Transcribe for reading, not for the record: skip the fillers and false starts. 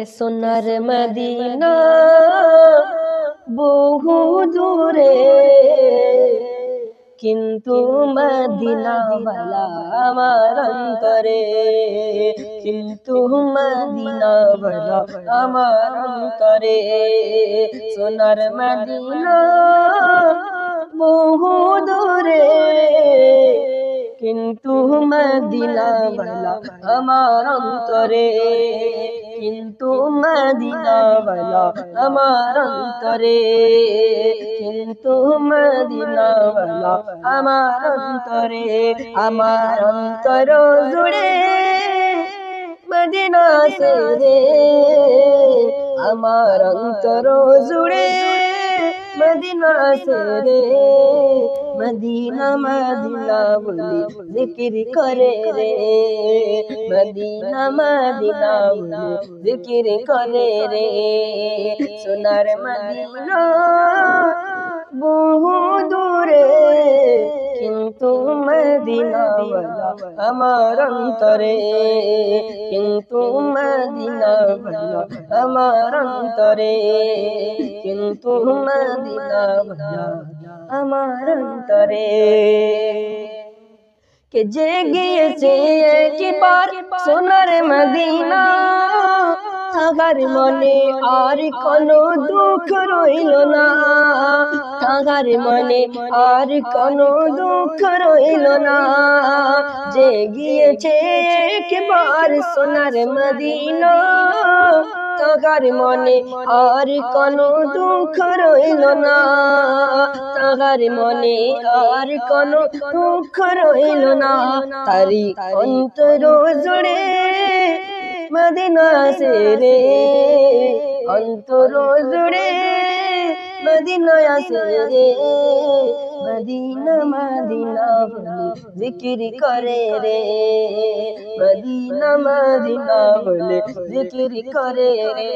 সোনার মদিনা বহু দূরে, কিন্তু মদিনাওয়ালা আমার অন্তরে, কিন্তু মদিনাওয়ালা আমার অন্তরে। সোনার মদিনা বহু দূরে, কিন্তু মদিনাওয়ালা আমার অন্তরে, কিন্তু মদিনাওয়ালা আমার অন্তরে, কিন্তু মদিনাওয়ালা আমার অন্তরে। আমার অন্তর জুড়ে মদিনা সে রে, আমার অন্তর জুড়ে মদিনা সে রে। মদিনা মদিনা বলি জিকির করে রে, মদিনা মদিনা বলি জিকির করে রে। সোনার মদিনা বহু দূরে, কিন্তু মদিনাওয়ালা আমার অন্তরে, কিন্তু মদিনাওয়ালা আমার অন্তরে, কিন্তু মদিনাওয়ালা আমার অন্তরে। কে যে গিয়েছে একবার সোনার মদিনা, তাহার মনে আর কোনো দুঃখ রইল না, তাহার মনে আর কোনো দুঃখ রইল না। যে গিয়েছে একবার সোনার মদিনা, তাহার মনে আর কোনো দুঃখ রইল না, তাহার মনে আর কোনো দুঃখ রইল না। তারি অন্তর জুড়ে মদিনা সে রে, অন্তর জুড়ে মদিনা সে রে। মদিনা মদিনা বলে জিকির করে রে, মদিনা মদিনা বলে জিকির করে রে।